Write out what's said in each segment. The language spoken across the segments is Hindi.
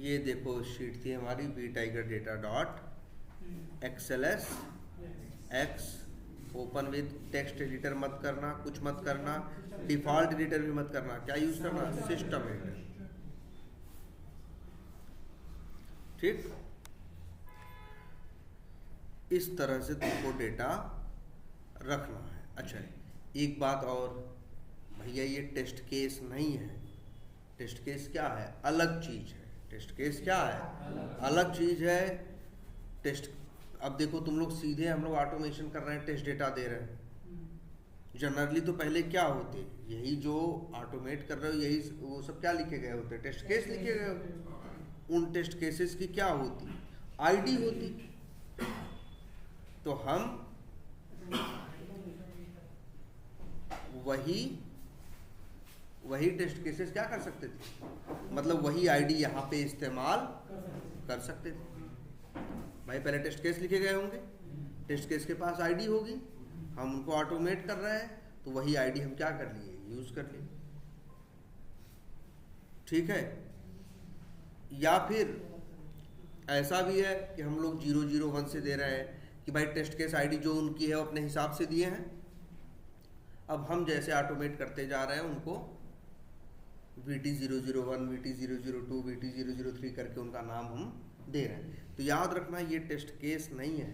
ये देखो शीट थी हमारी V tiger data dot XLS X, open with text editor मत करना, कुछ मत करना, डिफॉल्ट एडिटर भी मत करना, क्या यूज करना, सिस्टम एडिटर। ठीक, इस तरह से तुमको डेटा रखना है। अच्छा, एक बात और, भैया ये टेस्ट केस नहीं है। टेस्ट केस क्या है? अलग चीज है। टेस्ट केस क्या है? अलग चीज है। टेस्ट, अब देखो तुम लोग सीधे, हम लोग ऑटोमेशन कर रहे हैं, टेस्ट डेटा दे रहे हैं। जनरली तो पहले क्या होते, यही जो ऑटोमेट कर रहे हो यही वो सब क्या लिखे गए होते, टेस्ट केस लिखे गए होते। उन टेस्ट केसेस की क्या होती, आईडी होती। तो हम वही टेस्ट केसेस क्या कर सकते थे, मतलब वही आईडी यहाँ पे इस्तेमाल कर सकते थे। भाई पहले टेस्ट केस लिखे गए होंगे, टेस्ट केस के पास आईडी होगी, हम उनको ऑटोमेट कर रहे हैं तो वही आईडी हम क्या कर लिए, यूज कर लिए। ठीक है, या फिर ऐसा भी है कि हम लोग 001 से दे रहे हैं कि भाई टेस्ट केस आईडी जो उनकी है वो अपने हिसाब से दिए हैं। अब हम जैसे ऑटोमेट करते जा रहे हैं उनको VT001, VT002, VT003 करके उनका नाम हम दे रहे हैं। तो याद रखना ये टेस्ट केस नहीं है।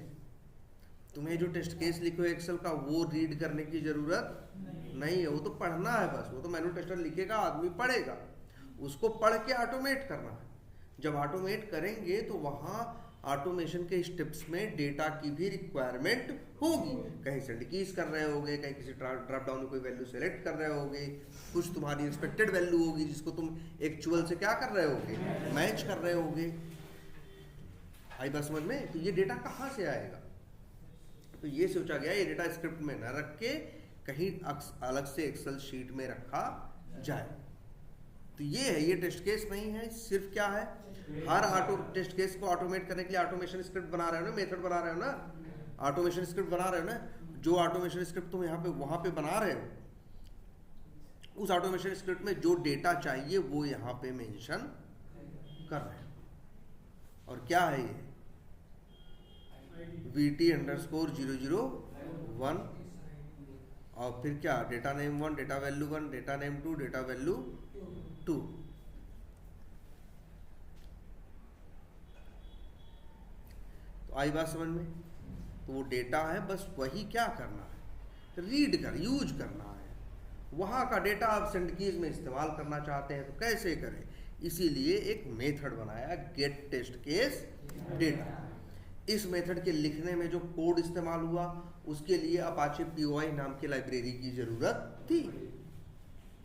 तुम्हें जो टेस्ट केस लिखे हो एक्सेल का वो रीड करने की जरूरत नहीं है, वो तो पढ़ना है बस। वो तो मैनुअल टेस्टर लिखेगा, आदमी पढ़ेगा, उसको पढ़ के ऑटोमेट करना है। जब ऑटोमेट करेंगे तो वहाँ ऑटोमेशन के स्टेप्स में डेटा की भी रिक्वायरमेंट होगी। कहीं से डिक्रीज कर रहे होगे, कहीं किसी ड्रॉप डाउन में कोई वैल्यू सेलेक्ट कर रहे होगे, कुछ तुम्हारी एक्सपेक्टेड वैल्यू होगी जिसको तुम एक्चुअल से क्या कर रहे होगे, मैच कर रहे होगे। आई बात समझ में? तो ये डेटा कहाँ से आएगा? तो ये सोचा गया ये डेटा स्क्रिप्ट में न रख के कहीं अलग से एक्सेल शीट में रखा जाए। तो ये है, ये टेस्ट केस नहीं है, सिर्फ क्या है, हर टेस्ट केस को ऑटोमेट करने के लिए ऑटोमेशन स्क्रिप्ट बना रहे हो ना, मेथड बना रहे हो ना, ऑटोमेशन स्क्रिप्ट बना रहे हो ना। जो ऑटोमेशन स्क्रिप्ट तुम यहाँ पे वहां पे बना रहे हो, उस ऑटोमेशन स्क्रिप्ट में जो डेटा चाहिए वो यहाँ पे मेंशन कर रहे हो। और क्या है ये, VT_001 और फिर क्या, data name 1, data value 1, data name 2, data value 2। तो आई बात समझ में? तो वो डेटा है, बस वही क्या करना है, रीड कर, यूज करना है। वहाँ का डेटा आप सेंडकीज में इस्तेमाल करना चाहते हैं तो कैसे करें, इसीलिए एक मेथड बनाया, गेट टेस्ट केस डेटा। इस मेथड के लिखने में जो कोड इस्तेमाल हुआ उसके लिए अपाचे POI नाम की लाइब्रेरी की जरूरत थी।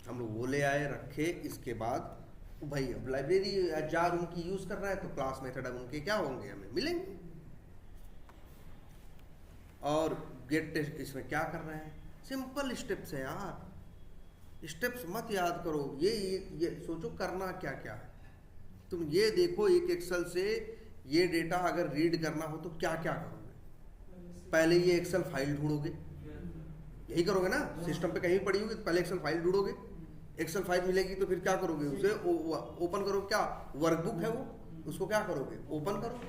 हम लोग वो ले आए, रखे। इसके बाद भाई अब लाइब्रेरी जार उनकी यूज कर रहा है तो क्लास मेथड अब उनके क्या होंगे, हमें मिलेंगे। और गेट टेस्ट इसमें क्या कर रहे हैं, सिंपल स्टेप्स है यार, स्टेप्स मत याद करो, ये सोचो करना क्या क्या है। तुम ये देखो, एक एक्सेल से ये डेटा अगर रीड करना हो तो क्या क्या करोगे, पहले ये एक्सेल फाइल ढूंढोगे, यही करोगे ना, सिस्टम पे कहीं पड़ी होगी तो पहले एक्सेल फाइल ढूंढोगे, एक्सेल फाइल मिलेगी तो फिर क्या करोगे, उसे ओपन करो, क्या वर्कबुक है वो, उसको क्या करोगे, ओपन करो।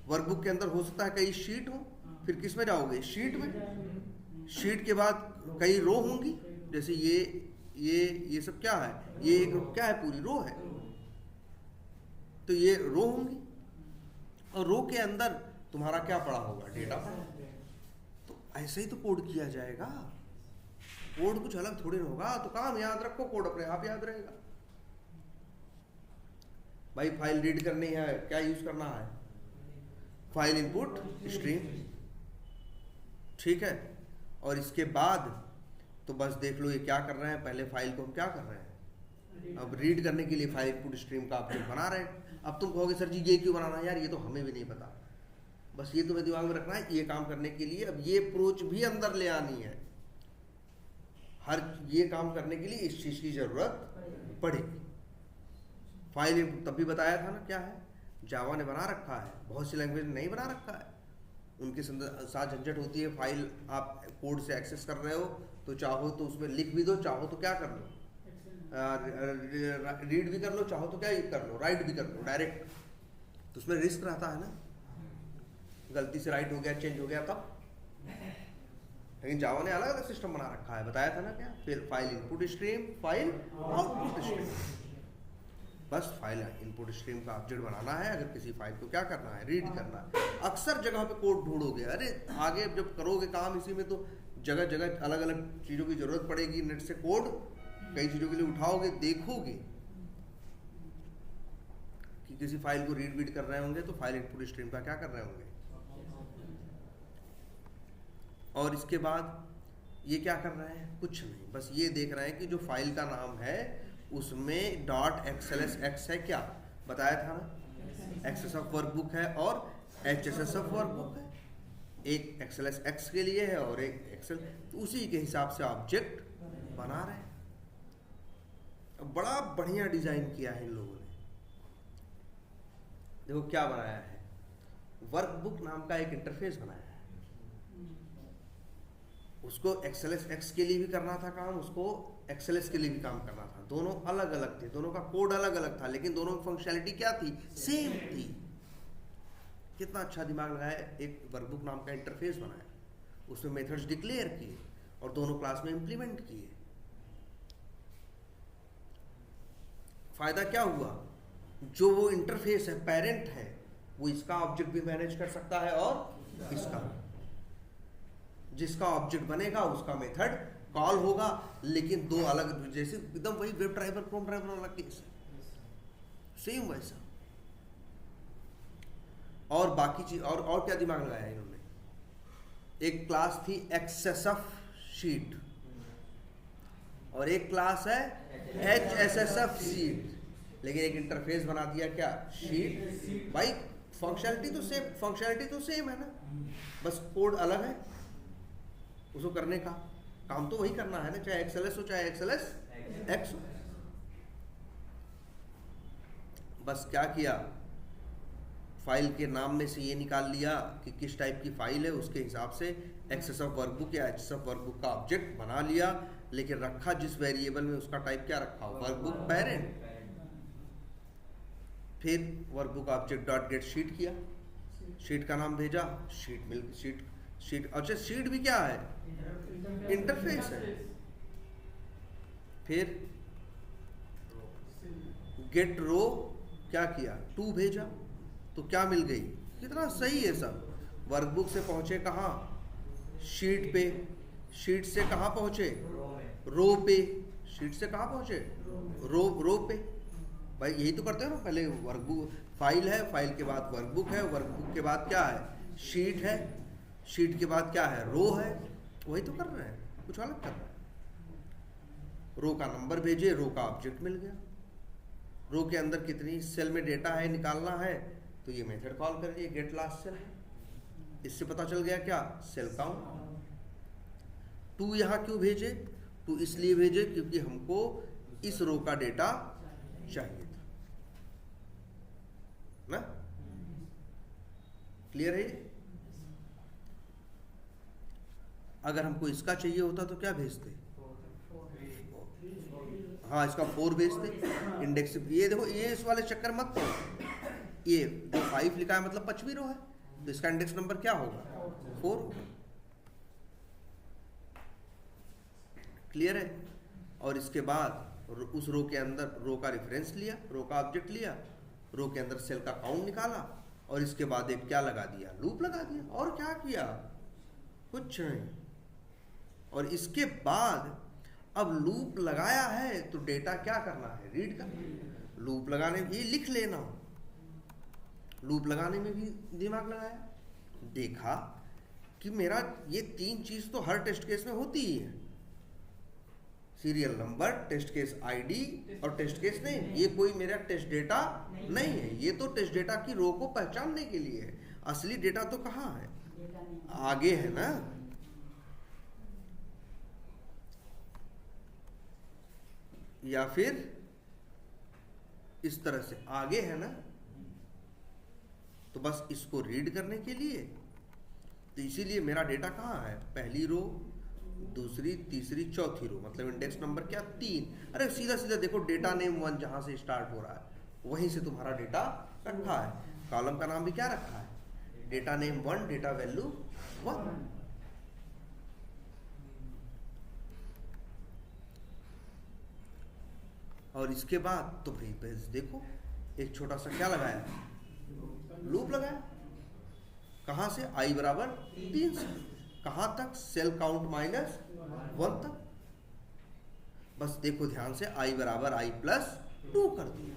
वर्कबुक के अंदर हो सकता है कई शीट हो, फिर किस में जाओगे, शीट में। शीट के बाद कई रो होंगी, जैसे ये सब क्या है, ये एक क्या है, पूरी रो है, तो ये रो होंगी और रो के अंदर तुम्हारा क्या पड़ा होगा, डेटा पड़ा। तो ऐसे ही तो कोड किया जाएगा, कोड कुछ अलग थोड़ी ना होगा। तो काम याद रखो, कोड अपने आप याद रहेगा। भाई फाइल रीड करनी है, क्या यूज करना है, फाइल इनपुट स्ट्रीम, ठीक है। और इसके बाद तो बस देख लो ये क्या कर रहे हैं, पहले फाइल को हम क्या कर रहे हैं, अब रीड करने के लिए फाइल इनपुट स्ट्रीम का ऑब्जेक्ट बना रहे हैं। अब तुम कहोगे सर जी ये क्यों बनाना है यार, ये तो हमें भी नहीं पता। बस ये तुम्हें दिमाग में रखना है, ये काम करने के लिए अब ये अप्रोच भी अंदर ले आनी है। हर ये काम करने के लिए इस चीज की जरूरत पड़ेगी। फाइल इनपुट तब भी बताया था ना क्या है, जावा ने बना रखा है, बहुत सी लैंग्वेज नहीं बना रखा है। उनके साथ झंझट होती है, फाइल आप कोड से एक्सेस कर रहे हो तो चाहो तो उसमें लिख भी दो, चाहो तो क्या कर लो, रीड भी कर लो, चाहो तो क्या ये कर लो, राइट भी कर लो डायरेक्ट, तो उसमें रिस्क रहता है ना, गलती से राइट हो गया, चेंज हो गया तब। लेकिन जावा ने अलग अलग सिस्टम बना रखा है, बताया था ना क्या, फिर file input stream, file output stream. बस फाइल इनपुट स्ट्रीम का ऑब्जेक्ट बनाना है, अगर किसी फाइल को क्या करना है, रीड करना है। अक्सर जगह पे कोड ढूंढोगे, अरे आगे जब करोगे काम इसी में तो जगह जगह अलग अलग चीज़ों की जरूरत पड़ेगी, नेट से कोड कई चीज़ों के लिए उठाओगे, देखोगे कि किसी फाइल को रीड कर रहे होंगे तो फाइल इनपुट स्ट्रीम का क्या कर रहे होंगे। और इसके बाद ये क्या कर रहे हैं, कुछ नहीं, बस ये देख रहे हैं कि जो फाइल का नाम है उसमें .xlsx है, क्या बताया था ना, XSF वर्कबुक है और HSSF वर्कबुक है, एक XLSX के लिए है और एक एक्सेल, तो उसी के हिसाब से ऑब्जेक्ट बना रहे हैं। बड़ा बढ़िया डिजाइन किया है इन लोगों ने। देखो क्या बनाया है, वर्कबुक नाम का एक इंटरफेस बनाया है, उसको XLSX के लिए भी करना था काम, उसको XLS के लिए भी काम करना था, दोनों अलग अलग थे, दोनों का कोड अलग अलग था, लेकिन दोनों की फंक्शनैलिटी क्या थी, सेम थी। कितना अच्छा दिमाग लगाया, एक वर्कबुक नाम का इंटरफेस बनाया, उसमें मेथड्स डिक्लेयर किए और दोनों क्लास में इंप्लीमेंट किए। फायदा क्या हुआ, जो वो इंटरफेस है, पेरेंट है, वो इसका ऑब्जेक्ट भी मैनेज कर सकता है और इसका, जिसका ऑब्जेक्ट बनेगा उसका मेथड कॉल होगा, लेकिन दो अलग, जैसे एकदम वही वेब ड्राइवर क्रोम ड्राइवर वाला केस है, सेम वैसा। और बाकी चीज और क्या दिमाग लगाया इन्होंने, एक क्लास थी XSF शीट और एक क्लास है HSSF शीट, लेकिन एक इंटरफेस बना दिया क्या, शीट। भाई फंक्शनैलिटी तो सेम है ना, बस कोड अलग है, उसको करने का काम तो वही करना है ना, चाहे XLS हो चाहे XLSX हो। बस क्या किया, फाइल के नाम में से ये निकाल लिया कि किस टाइप की फाइल है, उसके हिसाब से XSF वर्कबुक या HSF वर्कबुक का ऑब्जेक्ट बना लिया, लेकिन रखा जिस वेरिएबल में उसका टाइप क्या रखा, वर्कबुक पेरेंट। फिर workbook object dot gate sheet किया, शीट का नाम भेजा, शीट अच्छा शीट भी क्या है, इंटरफेस है। फिर गेट रो क्या किया, 2 भेजा, तो क्या मिल गई, कितना सही है सब। वर्कबुक से पहुंचे कहाँ, शीट पे, शीट से कहाँ पहुंचे, रो पे, शीट से कहाँ पहुंचे, रो पे। भाई यही तो करते हो ना, पहले वर्कबुक फाइल है, फाइल के बाद वर्कबुक है, वर्कबुक के बाद क्या है, शीट है, शीट के बाद क्या है, रो है, वही तो कर रहे हैं, कुछ अलग कर रहे हैं। रो का नंबर भेजे, रो का ऑब्जेक्ट मिल गया, रो के अंदर कितनी सेल में डेटा है निकालना है, तो ये मेथड कॉल करिए गेट लास्ट सेल, इससे पता चल गया क्या, सेल काउंट। 2 यहाँ क्यों भेजे, 2 इसलिए भेजे क्योंकि हमको इस रो का डेटा चाहिए था ना, क्लियर है। अगर हमको इसका चाहिए होता तो क्या भेजते, हाँ इसका 4 भेजते, इंडेक्स। ये देखो, ये इस वाले चक्कर मत पड़ो, ये जो 5 लिखा है मतलब 5वीं रो है, तो इसका इंडेक्स नंबर क्या होगा, 4 होगा, क्लियर है। और इसके बाद उस रो के अंदर रो का रेफरेंस लिया, रो का ऑब्जेक्ट लिया, रो के अंदर सेल का काउंट निकाला, और इसके बाद एक क्या लगा दिया, लूप लगा दिया, और क्या किया, कुछ नहीं। और इसके बाद अब लूप लगाया है तो डेटा क्या करना है, रीड करना है। लूप लगाने में ये लिख लेना, लूप लगाने में भी दिमाग लगाया, देखा कि मेरा ये 3 चीज तो हर टेस्ट केस में होती ही है, serial number, test case ID और टेस्ट केस नेम। ये कोई मेरा टेस्ट डेटा नहीं है, ये तो टेस्ट डेटा की रो को पहचानने के लिए है, असली डेटा तो कहाँ है, आगे है ना। या फिर इस तरह से आगे है ना, तो बस इसको रीड करने के लिए, तो इसीलिए मेरा डेटा कहाँ है, पहली रो दूसरी, तीसरी, चौथी रो, मतलब इंडेक्स नंबर क्या 3। अरे सीधा सीधा देखो, डेटा नेम 1 जहां से स्टार्ट हो रहा है वहीं से तुम्हारा डेटा रखा है। कॉलम का नाम भी क्या रखा है, डेटा नेम 1, डेटा वैल्यू 1। और इसके बाद तो भाई बस देखो, एक छोटा सा क्या लगाया, लूप लगाया। कहां से, i बराबर 3 से कहां तक, सेल काउंट -1 तक। बस देखो ध्यान से, i बराबर i प्लस 2 कर दिया।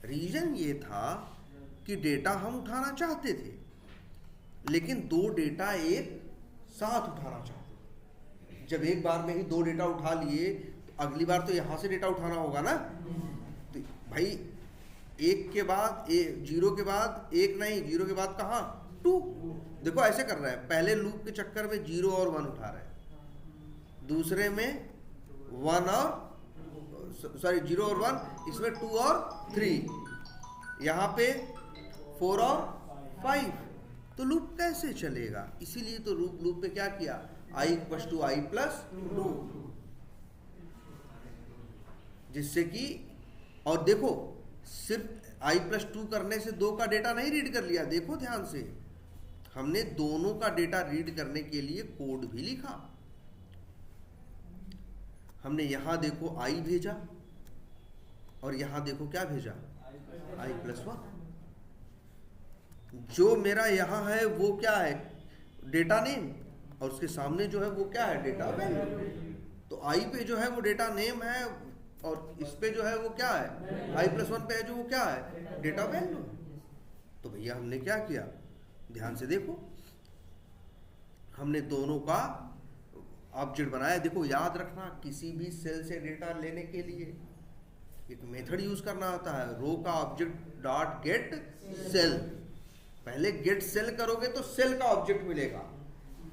रीजन ये था कि डेटा हम उठाना चाहते थे, लेकिन 2 डेटा एक साथ उठाना चाहते थे। जब एक बार में ही 2 डेटा उठा लिए तो अगली बार तो यहां से डेटा उठाना होगा ना। तो भाई 1 के बाद 0 के बाद 1 नहीं, 0 के बाद कहाँ 2। देखो ऐसे कर रहा है, पहले लूप के चक्कर में 0 और 1 उठा रहा है, दूसरे में 1 और 0 और 1, इसमें 2 और 3, यहाँ पे 4 और 5। तो लूप कैसे चलेगा, इसीलिए तो लूप पे क्या किया, i = i प्लस 2, जिससे कि, और देखो सिर्फ i प्लस 2 करने से 2 का डेटा नहीं रीड कर लिया। देखो ध्यान से, हमने दोनों का डेटा रीड करने के लिए कोड भी लिखा। हमने यहां देखो i भेजा और यहां देखो क्या भेजा, i + 1। जो मेरा यहां है वो क्या है, डेटा नेम, और उसके सामने जो है वो क्या है, डेटा वैल्यू। तो i पे जो है वो डेटा नेम है, और इस पे जो है वो क्या है, i + 1 पे है जो वो क्या है, डेटा वैल्यू। तो भैया हमने क्या किया, ध्यान से देखो, हमने दोनों का ऑब्जेक्ट बनाया। देखो याद रखना, किसी भी सेल से डेटा लेने के लिए एक मेथड यूज करना आता है, रो का ऑब्जेक्ट डॉट गेट सेल। पहले गेट सेल करोगे तो सेल का ऑब्जेक्ट मिलेगा,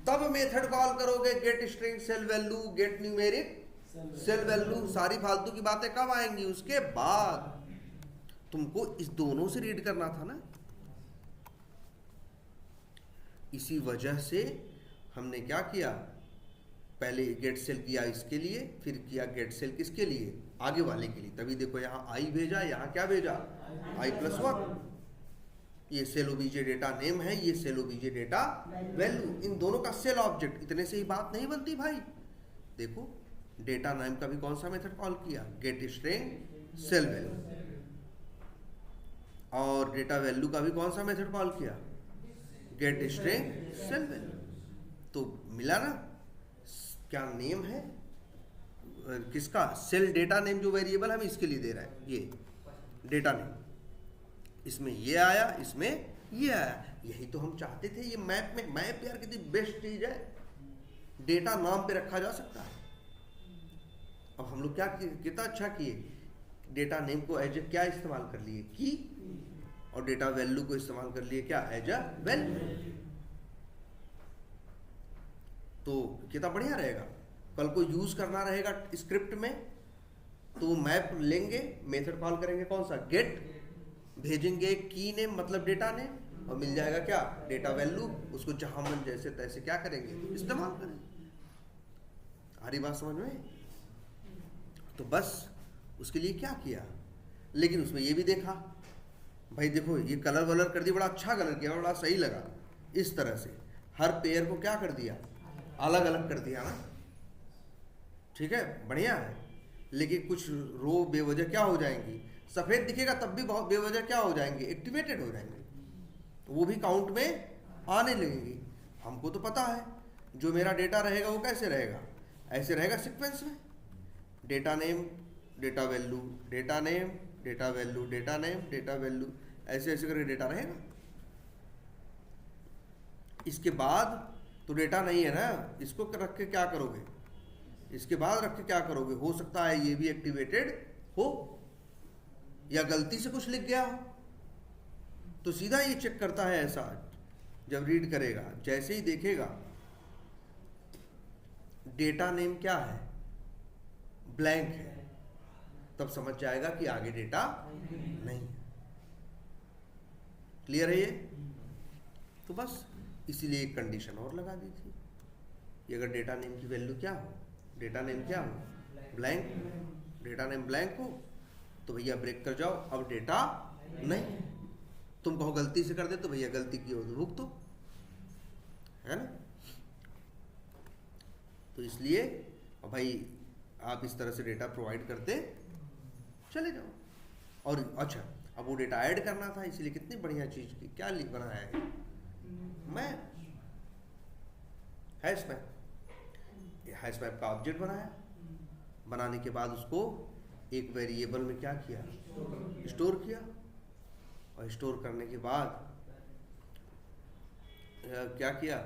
तब मेथड कॉल करोगे get string cell value, get numeric cell value. सारी फालतू की बातें कब आएंगी, उसके बाद। तुमको इस दोनों से रीड करना था ना, इसी वजह से हमने क्या किया, पहले गेट सेल किया इसके लिए, फिर किया गेट सेल किसके लिए, आगे वाले के लिए। तभी देखो यहाँ i भेजा, यहाँ क्या भेजा, i + 1। ये सेल ओबीजे डेटा नेम है, ये सेल ओबीजे डेटा वैल्यू, इन दोनों का सेल ऑब्जेक्ट। इतने से ही बात नहीं बनती भाई। देखो डेटा नेम का भी कौन सा मेथड कॉल किया, गेट स्ट्रिंग सेल वैल्यू, और डेटा वैल्यू का भी कौन सा मेथड कॉल किया, गेट स्ट्रिंग सेल वैल्यू। तो मिला ना, क्या नेम है किसका, सेल डेटा नेम, जो वेरिएबल हम इसके लिए दे रहे हैं, ये डेटा नेम, इसमें ये आया, इसमें ये आया। यही तो हम चाहते थे। ये मैप में, मैप यार कितनी बेस्ट चीज है, डेटा नाम पे रखा जा सकता है। अब हम लोग क्या कितना अच्छा किए, डेटा नेम को एज ए क्या इस्तेमाल कर लिए, की, और डेटा वैल्यू को इस्तेमाल कर लिए क्या, एज अ वैल्यू। तो कितना बढ़िया रहेगा। कल को यूज करना रहेगा स्क्रिप्ट में, तो मैप लेंगे, मेथड कॉल करेंगे कौन सा, गेट, भेजेंगे की नेम मतलब डेटा नेम, और मिल जाएगा क्या, डेटा वैल्यू। उसको जहां मन जैसे तैसे क्या करेंगे, इस्तेमाल करेंगे। आ रही बात समझ में। तो बस उसके लिए क्या किया, लेकिन उसमें ये भी देखा भाई, देखो ये कलर वलर कर दिया, बड़ा अच्छा कलर किया, बड़ा सही लगा। इस तरह से हर पेयर को क्या कर दिया, अलग अलग कर दिया ना, ठीक है, बढ़िया है। लेकिन कुछ रो बेवजह क्या हो जाएंगी, सफेद दिखेगा तब भी बहुत बेवजह क्या हो जाएंगे, एक्टिवेटेड हो जाएंगे, वो भी काउंट में आने लगेंगी। हमको तो पता है जो मेरा डेटा रहेगा वो कैसे रहेगा, ऐसे रहेगा सीक्वेंस में, data name, data value, data name, data value, data name, data value, ऐसे ऐसे करके डेटा रहेगा। इसके बाद तो डेटा नहीं है ना, इसको रख के क्या करोगे, इसके बाद रख के क्या करोगे, हो सकता है ये भी एक्टिवेटेड हो, या गलती से कुछ लिख गया हो, तो सीधा ये चेक करता है ऐसा। जब रीड करेगा, जैसे ही देखेगा डेटा नेम क्या है, ब्लैंक है, तब समझ जाएगा कि आगे डेटा नहीं है। क्लियर है ये। तो बस इसीलिए एक कंडीशन और लगा दी थी। ये अगर डेटा नेम की वैल्यू क्या हो, डेटा नेम क्या हो, ब्लैंक, डेटा नेम ब्लैंक हो तो भैया ब्रेक कर जाओ, अब डेटा नहीं है। तुम कहो गलती से कर दे तो भैया गलती की हो तो भुगतो, है ना। तो इसलिए भाई आप इस तरह से डेटा प्रोवाइड करते चले जाओ। और अच्छा, अब वो डेटा ऐड करना था, इसलिए कितनी बढ़िया चीज की क्या लिख बनाया है, map, hash map. Hash map का ऑब्जेक्ट बनाया, बनाने के बाद उसको एक वेरिएबल में क्या किया, स्टोर किया। और स्टोर करने के बाद क्या किया,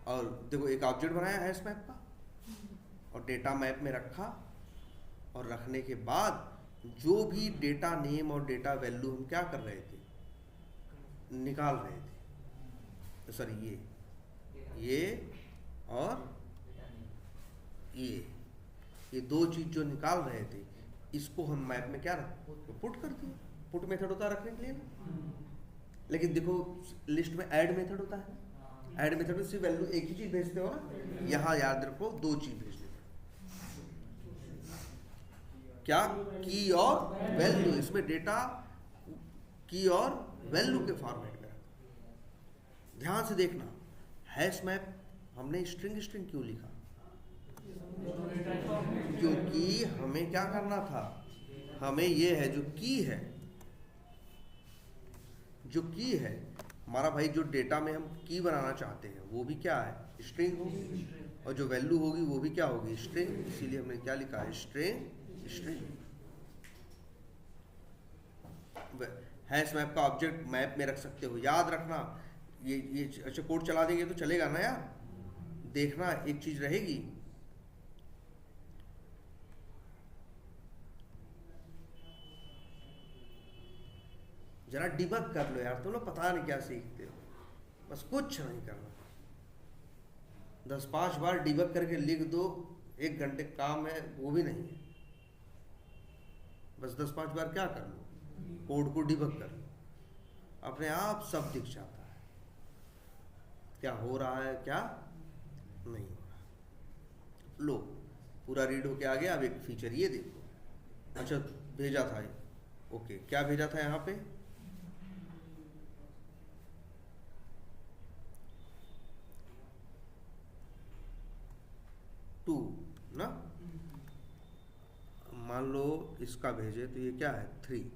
और देखो एक ऑब्जेक्ट बनाया हैश मैप का और डेटा मैप में रखा, और रखने के बाद जो भी डेटा नेम और डेटा वैल्यू हम क्या कर रहे थे, निकाल रहे थे, सर ये और ये दो चीज जो निकाल रहे थे, इसको हम मैप में क्या पुट कर दिए। पुट मेथड होता है रखने के लिए ना। लेकिन देखो लिस्ट में ऐड मेथड होता है, ऐड मेथड में सिर्फ वैल्यू एक ही चीज भेजते हो ना, यहाँ याद रखो दो चीज भेजते हो, क्या, की और वैल्यू। इसमें डेटा की और वैल्यू के फॉर्मेट में। ध्यान से देखना, हैश मैप हमने स्ट्रिंग स्ट्रिंग क्यों लिखा, क्योंकि हमें क्या करना था, हमें ये है जो की है, जो की है हमारा भाई, जो डेटा में हम की बनाना चाहते हैं वो भी क्या है, स्ट्रिंग होगी, और जो वैल्यू होगी वो भी क्या होगी, स्ट्रिंग। इसीलिए हमने क्या लिखा है, स्ट्रिंग स्ट्रिंग। हैश मैप का ऑब्जेक्ट मैप में रख सकते हो, याद रखना। ये अच्छा कोड चला देंगे तो चलेगा ना यार, देखना एक चीज रहेगी, जरा डिबग कर लो यार, तुम लोग पता नहीं क्या सीखते हो, बस कुछ नहीं करना, 10-5 बार डिबग करके लिख दो, 1 घंटे काम है वो भी नहीं है, बस 10-5 बार क्या कर लो, कोड को डिबग कर लो, अपने आप सब दिख जाता है क्या हो रहा है क्या नहीं हो रहा। लो पूरा रीड होके आ गया। अब एक फीचर ये देखो, अच्छा भेजा था ये, ओके क्या भेजा था यहाँ पे, टू ना, मान लो इसका भेजे तो ये क्या है 3,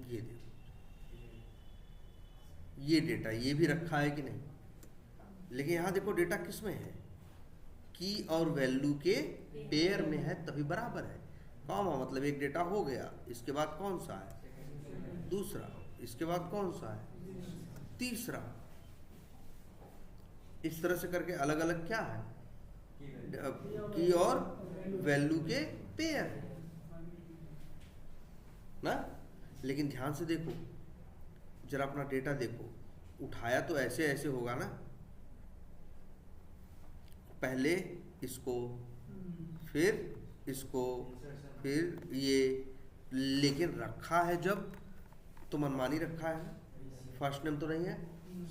ये देखो ये डेटा ये भी रखा है कि नहीं, लेकिन यहाँ देखो डेटा किस में है, की और वैल्यू के पेयर में है तभी बराबर है। कॉमा मतलब एक डेटा हो गया, इसके बाद कौन सा है दूसरा, इसके बाद कौन सा है तीसरा, इस तरह से करके अलग अलग क्या है, की और वैल्यू के पेयर ना। लेकिन ध्यान से देखो, जरा अपना डेटा देखो, उठाया तो ऐसे ऐसे होगा ना, पहले इसको फिर इसको फिर ये, लेकिन रखा है जब तो मनमानी रखा है ना, फर्स्ट नेम तो नहीं है,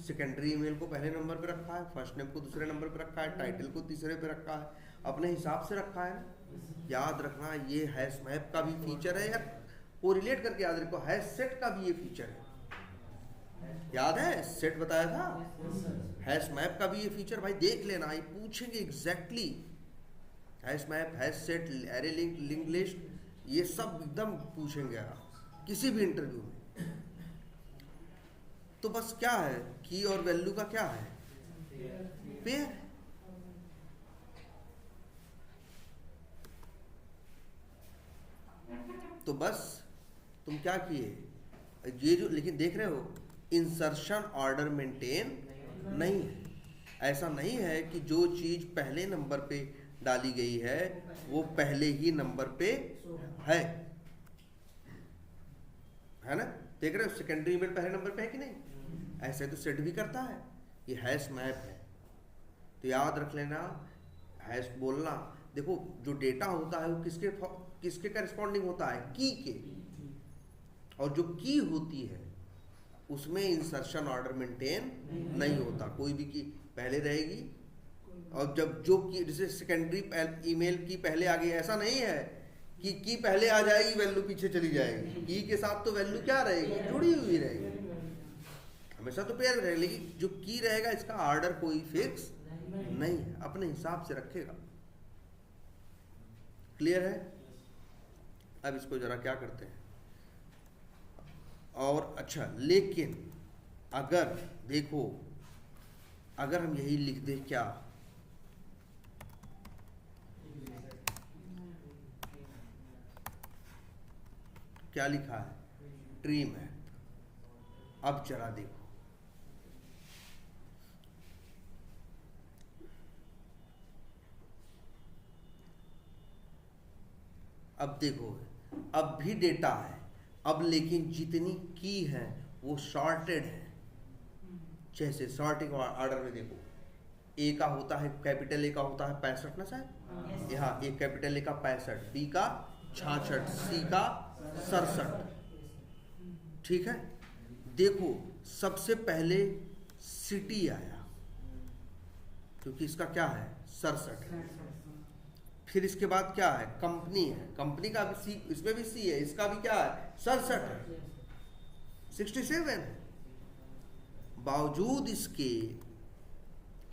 सेकेंडरी ईमेल को पहले नंबर पे रखा है, फर्स्ट नेम को दूसरे नंबर पे रखा है, टाइटल को तीसरे पे रखा है, अपने हिसाब से रखा है ना। याद रखना ये हैश मैप का भी फीचर है, या वो रिलेट करके याद रखो, हैश सेट का भी ये फीचर है, याद है सेट बताया था, हैश मैप का भी ये फीचर भाई देख लेना, ये पूछेंगे exactly, hash map, hash set, array link, link list, ये सब एकदम पूछेंगे आप किसी भी इंटरव्यू में। तो बस क्या है, की और वैल्यू का क्या है, पेयर। तो बस तुम क्या किए, ये जो, लेकिन देख रहे हो इंसर्शन ऑर्डर मेंटेन नहीं है। ऐसा नहीं है कि जो चीज पहले नंबर पे डाली गई है वो पहले ही नंबर पे है ना। देख रहे हो सेकेंडरी ईमेल पहले नंबर पे है कि नहीं, ऐसे तो सेट भी करता है, ये हैश मैप है। तो याद रख लेना, हैश बोलना, देखो जो डेटा होता है वो किसके करस्पॉन्डिंग होता है, की के, और जो की होती है उसमें इंसर्शन ऑर्डर मेंटेन नहीं होता, कोई भी की पहले रहेगी, और जब जो की जैसे सेकेंडरी ईमेल की पहले आ गई, ऐसा नहीं है कि की पहले आ जाएगी वैल्यू पीछे चली जाएगी, की के साथ तो वैल्यू क्या रहेगी, जुड़ी हुई रहेगी, हमेशा तो पेयर रहेगा, लेकिन जो की रहेगा इसका ऑर्डर कोई फिक्स नहीं है, अपने हिसाब से रखेगा। क्लियर है? अब इसको जरा क्या करते हैं, और अच्छा, लेकिन अगर देखो, अगर हम यही लिख दें, क्या लिखा है, ट्री मैप। अब जरा देखो, अब देखो, अब भी डेटा है, अब लेकिन जितनी की है वो शॉर्टेड है। जैसे सॉर्टिंग ऑर्डर में देखो, ए का होता है, कैपिटल ए का होता है 65 ना शायद, यहाँ ए कैपिटल ए का 65, बी का 66, सी का 67, ठीक है। देखो सबसे पहले सिटी आया, क्योंकि इसका क्या है 67, फिर इसके बाद क्या है, कंपनी है, कंपनी का भी सी, इसमें भी सी है, इसका भी क्या है 67 है, 67 है। बावजूद इसके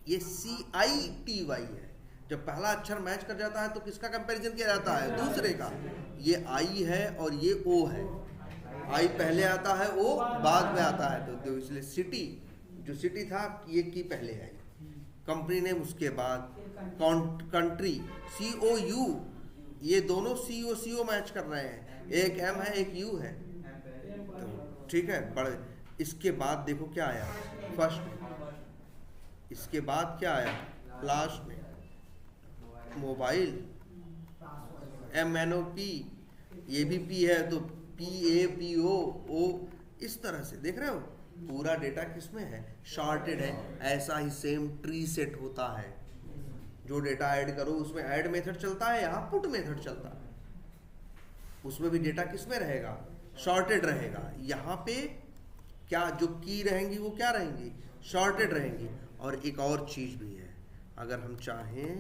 ये CITY है, जब पहला अक्षर मैच कर जाता है तो किसका कंपैरिजन किया जाता है, दूसरे का। ये I है और ये O है, I पहले आता है, O बाद में आता है, तो इसलिए सिटी, जो सिटी था ये की पहले आई, कंपनी नेम उसके बाद, कंट्री COU, ये दोनों CO मैच कर रहे हैं, एक M है एक U है, तो ठीक है। बड़े इसके बाद देखो क्या आया फर्स्ट में, इसके बाद क्या आया लास्ट में, मोबाइल MNOP, ये भी P है तो PAPO, इस तरह से देख रहे हो पूरा डेटा किसमें है, शॉर्टेड है। ऐसा ही सेम ट्री सेट होता है, जो डेटा ऐड करो उसमें ऐड मेथड चलता है, यहाँ पुट मेथड चलता है, उसमें भी डेटा किसमें रहेगा, शॉर्टेड रहेगा। यहाँ पे क्या जो की रहेंगी वो क्या रहेंगी, शॉर्टेड रहेंगी। और एक और चीज भी है, अगर हम चाहें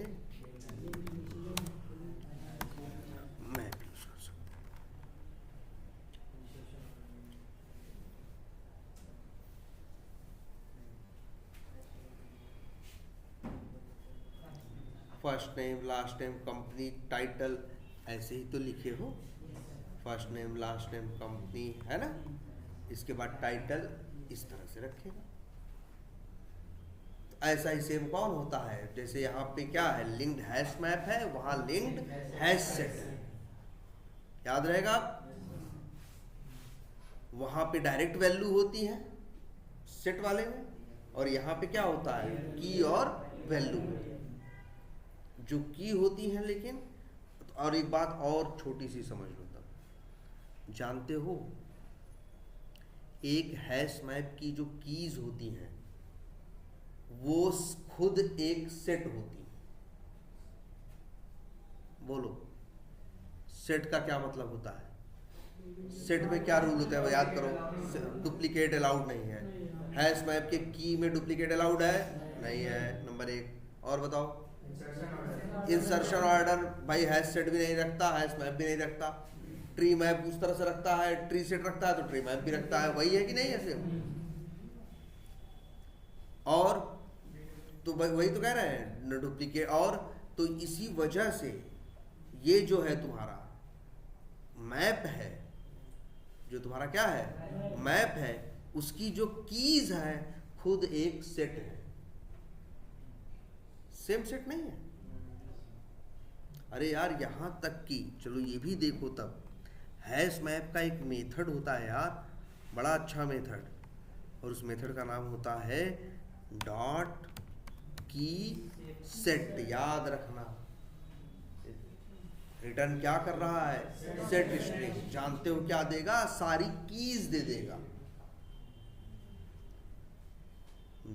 मैं भी यूज कर सकता हूं, first name last name company title, ऐसे ही तो लिखे हो, first name last name company है ना, इसके बाद टाइटल इस तरह से रखेगा। तो ऐसा ही सेम कौन होता है, जैसे यहाँ पे क्या है, लिंक्ड हैश मैप है, वहां लिंक्ड हैश सेट है, याद रहेगा। वहां पे डायरेक्ट वैल्यू होती है सेट वाले में, और यहाँ पे क्या होता है, की और वैल्यू, जो की होती है। लेकिन और एक बात और छोटी सी समझ लो, तब जानते हो एक हैश मैप की जो कीज होती हैं वो खुद एक सेट होती है। बोलो सेट का क्या मतलब होता है, सेट में क्या रूल होता है, याद करो, डुप्लीकेट अलाउड नहीं है, हैश मैप के की में डुप्लीकेट अलाउड है नहीं है, नंबर 1। और बताओ, इंसर्शन ऑर्डर भाई हैश सेट भी नहीं रखता, हैश मैप भी नहीं रखता, ट्री मैप उस तरह से रखता है, ट्री सेट रखता है तो ट्री मैप भी रखता है, वही है कि नहीं ऐसे। और तो वही तो कह रहे हैं न डुप्लीकेट। और तो इसी वजह से ये जो है तुम्हारा मैप है, जो तुम्हारा क्या है मैप है, उसकी जो कीज है खुद एक सेट है, सेम सेट नहीं है। अरे यार यहां तक कि चलो ये भी देखो, तब हैश मैप का एक मेथड होता है यार, बड़ा अच्छा मेथड, और उस मेथड का नाम होता है डॉट की सेट। याद रखना, रिटर्न क्या कर रहा है, सेट स्ट्रिंग। जानते हो क्या देगा, सारी कीज दे देगा।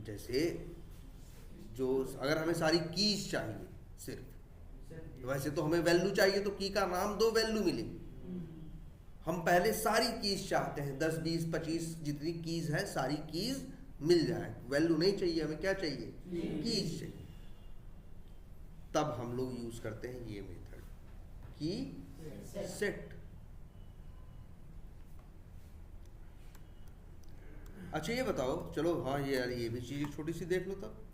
जैसे जो अगर हमें सारी कीज चाहिए, सिर्फ। वैसे तो हमें वैल्यू चाहिए, तो की का नाम दो, वैल्यू मिली। हम पहले सारी कीज चाहते हैं, 10 20 25 जितनी कीज है सारी कीज मिल जाए, वैल्यू नहीं चाहिए हमें, क्या चाहिए, कीज चाहिए। तब हम लोग यूज करते हैं ये मेथड की सेट। अच्छा ये बताओ, चलो हाँ ये भी चीज छोटी सी देख लो। तब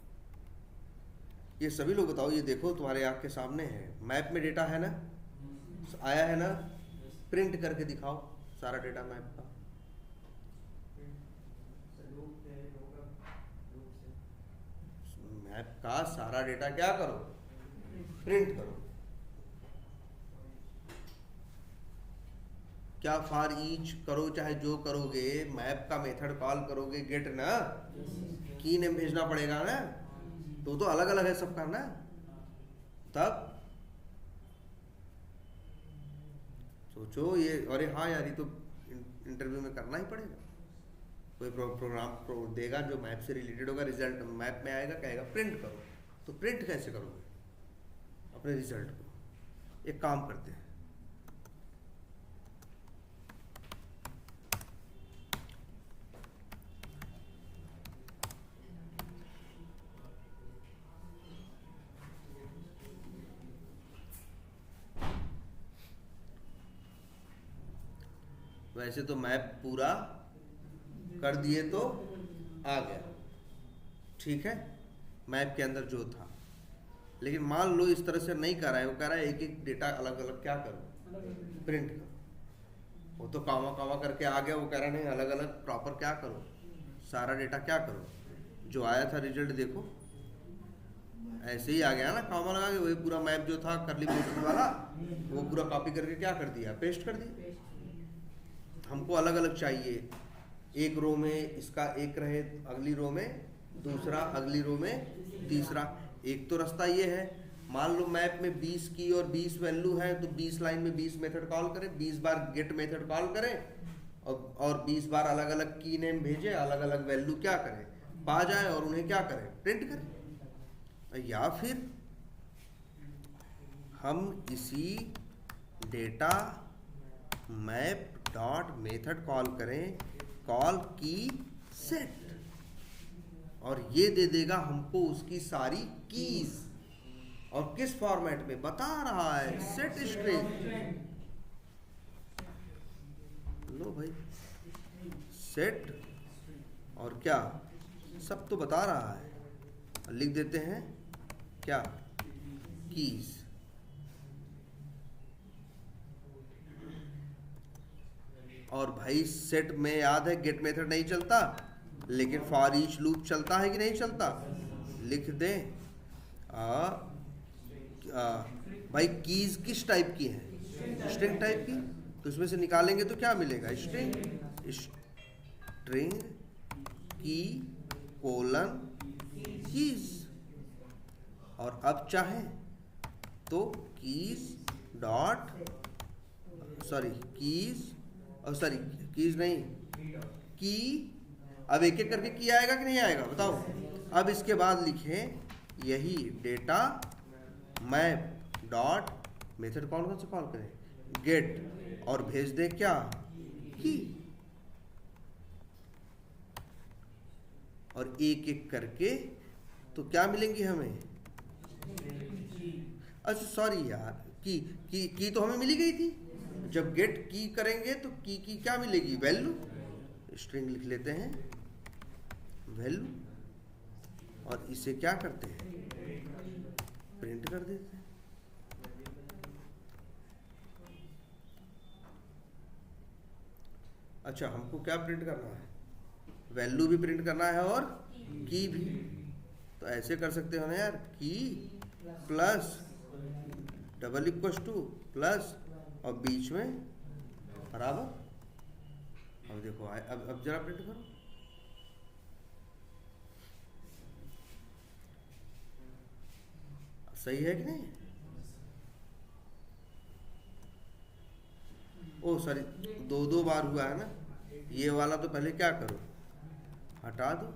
ये सभी लोग बताओ, ये देखो तुम्हारे आँख के सामने है, मैप में डेटा है ना, आया है ना, प्रिंट करके दिखाओ सारा डेटा मैप का। मैप का सारा डेटा क्या करो, प्रिंट करो। क्या फॉर ईच करो, चाहे जो करोगे, मैप का मेथड कॉल करोगे गेट ना, की नेम भेजना पड़ेगा ना, तो अलग अलग है सबका ना। तब सोचो ये, अरे हाँ यार, ये तो इंटरव्यू में करना ही पड़ेगा। कोई प्रोग्राम देगा जो मैप से रिलेटेड होगा, रिजल्ट मैप में आएगा, कहेगा प्रिंट करो, तो प्रिंट कैसे करोगे अपने रिजल्ट को। एक काम करते हैं, वैसे तो मैप पूरा कर दिए तो आ गया, ठीक है, मैप के अंदर जो था। लेकिन मान लो इस तरह से नहीं कर रहा है, वो कह रहा है एक एक डेटा अलग अलग क्या करो, प्रिंट करो। वो तो कामा कामा करके आ गया, वो कह रहा नहीं अलग अलग प्रॉपर क्या करो, सारा डेटा क्या करो, जो आया था रिजल्ट देखो, ऐसे ही आ गया ना, कामा लगा के वही पूरा मैप जो था करली ब्रैकेट वाला, वो पूरा कॉपी करके क्या कर दिया, पेस्ट कर दिया। हमको अलग अलग चाहिए, एक रो में इसका एक रहे, अगली रो में दूसरा, अगली रो में तीसरा। एक तो रास्ता ये है, मान लो मैप में 20 की और 20 वैल्यू है, तो 20 लाइन में 20 मेथड कॉल करें, 20 बार गेट मेथड कॉल करें और 20 बार अलग अलग की नेम भेजे, अलग अलग वैल्यू क्या करें, पा जाए और उन्हें क्या करें, प्रिंट करें। या फिर हम इसी data map dot method call करें, कॉल की सेट, और ये दे देगा हमको उसकी सारी कीज, और किस फॉर्मेट में बता रहा है, सेट स्ट्रिंग। लो भाई, सेट और क्या सब तो बता रहा है, लिख देते हैं क्या, कीज। और भाई सेट में याद है गेट मेथड नहीं चलता, लेकिन फॉर ईच लूप चलता है कि नहीं चलता, लिख दें भाई कीज किस टाइप की है, स्ट्रिंग टाइप की, तो इसमें से निकालेंगे तो क्या मिलेगा, स्ट्रिंग, स्ट्रिंग की कोलन कीज। और अब चाहे तो कीज डॉट कीज नहीं की, अब एक एक करके की आएगा कि नहीं आएगा बताओ। अब इसके बाद लिखें यही डेटा मैप डॉट मेथड कौन से कॉल करें, गेट, और भेज दें क्या, की। और एक एक करके तो क्या मिलेंगी हमें, अच्छा सॉरी यार, की तो हमें मिली गई थी। जब गेट की करेंगे तो की क्या मिलेगी, वैल्यू, स्ट्रिंग लिख लेते हैं वैल्यू, और इसे क्या करते हैं, प्रिंट कर देते हैं। अच्छा हमको क्या प्रिंट करना है, वैल्यू भी प्रिंट करना है और की भी, तो ऐसे कर सकते हो ना यार, की plus double equal two plus और बीच में बराबर। अब देखो अब जरा प्रिंट करो, सही है कि नहीं, ओ सॉरी, दो बार हुआ है ना, ये वाला तो पहले क्या करो, हटा दो,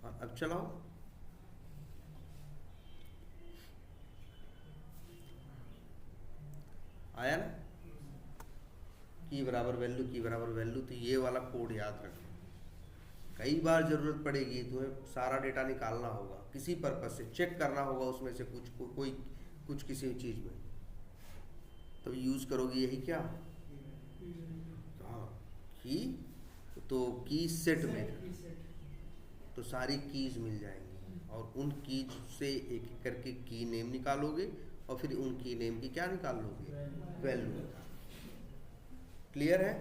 और अब चलाओ। आया ना, की बराबर वैल्यू, की बराबर वैल्यू। तो ये वाला कोड याद रखना, कई बार ज़रूरत पड़ेगी, तुम्हें सारा डेटा निकालना होगा, किसी पर्पज से चेक करना होगा उसमें से कोई कुछ किसी चीज़ में, तो यूज़ करोगे यही क्या, हाँ की। तो की सेट में तो सारी कीज़ मिल जाएंगी, और उन कीज से एक एक करके की नेम निकालोगे, और फिर उन की नेम की क्या निकाल लोगे, वैल्यू। क्लियर है?